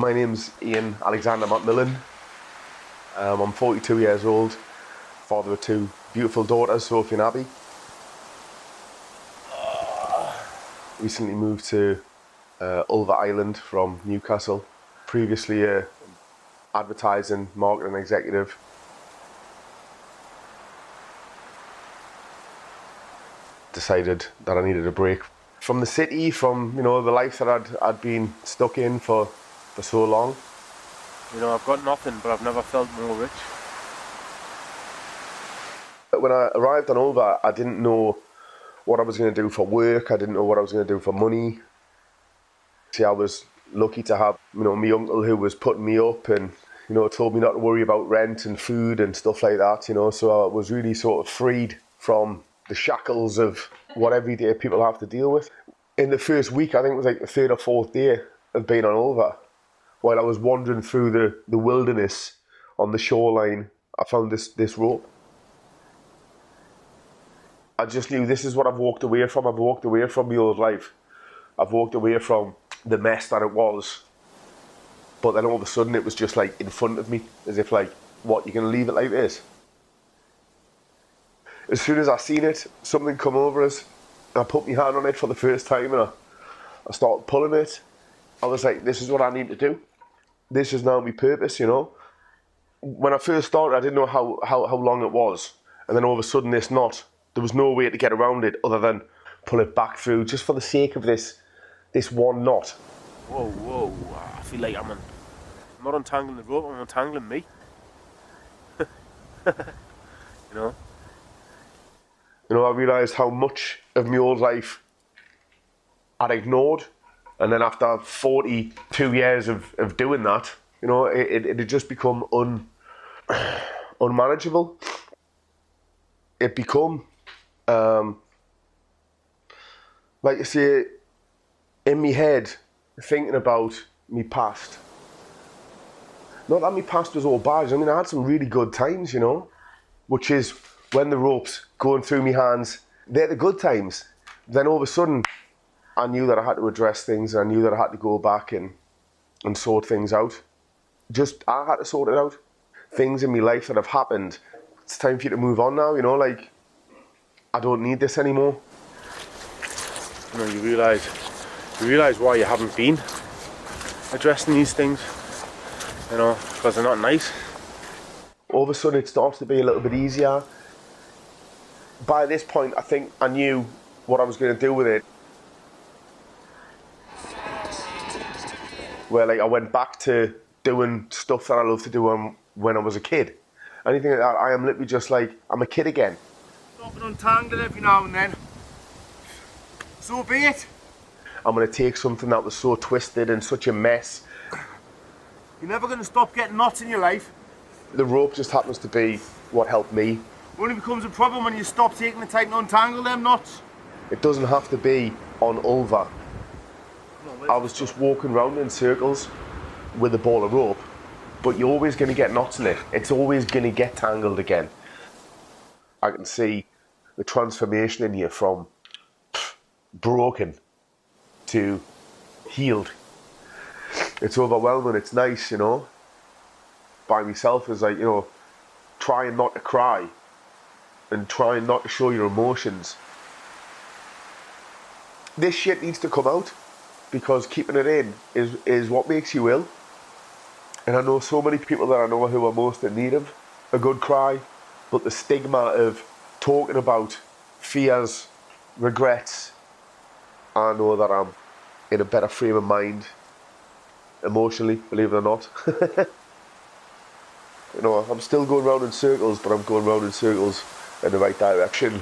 My name's Ian Alexander Macmillan. I'm 42 years old, father of two beautiful daughters, Sophie and Abby. Recently moved to Ulva Island from Newcastle. Previously advertising, marketing executive. Decided that I needed a break from the city, from the life that I'd been stuck in for so long. I've got nothing, but I've never felt more rich. When I arrived on Ulva, I didn't know what I was going to do for work. I didn't know what I was going to do for money. See, I was lucky to have, my uncle who was putting me up and, told me not to worry about rent and food and stuff like that, so I was really sort of freed from the shackles of what everyday people have to deal with. In the first week, I think it was like the third or fourth day of being on Ulva, while I was wandering through the wilderness on the shoreline, I found this rope. I just knew this is what I've walked away from. I've walked away from my old life. I've walked away from the mess that it was. But then all of a sudden it was just like in front of me, as if like, what, you're going to leave it like this? As soon as I seen it, something come over us. I put my hand on it for the first time and I started pulling it. I was like, this is what I need to do. This is now my purpose, When I first started, I didn't know how long it was. And then all of a sudden this knot, there was no way to get around it other than pull it back through just for the sake of this one knot. Whoa, I feel like I'm not untangling the rope, I'm untangling me. I realised how much of my old life I'd ignored. And then after 42 years of doing that, it had just become unmanageable. It become, like I say, in my head, thinking about me past. Not that my past was all bad. I had some really good times, which is when the ropes going through my hands, they're the good times. Then all of a sudden, I knew that I had to address things. I knew that I had to go back and sort things out. I had to sort it out. Things in my life that have happened, it's time for you to move on now, like, I don't need this anymore. You realise why you haven't been addressing these things, because they're not nice. All of a sudden it starts to be a little bit easier. By this point, I think I knew what I was going to do with it. Where I went back to doing stuff that I loved to do when I was a kid. Anything like that, I am literally just like, I'm a kid again. Stop and untangle every now and then. So be it. I'm going to take something that was so twisted and such a mess. You're never going to stop getting knots in your life. The rope just happens to be what helped me. It only becomes a problem when you stop taking the time to untangle them knots. It doesn't have to be on Ulva. I was just walking around in circles with a ball of rope, but you're always going to get knots in it. It's always going to get tangled again. I can see the transformation in you from broken to healed. It's overwhelming, it's nice, By myself is like, trying not to cry and trying not to show your emotions. This shit needs to come out because keeping it in is what makes you ill. And I know so many people that I know who are most in need of a good cry, but the stigma of talking about fears, regrets, I know that I'm in a better frame of mind emotionally, believe it or not. I'm still going round in circles, but I'm going round in circles in the right direction.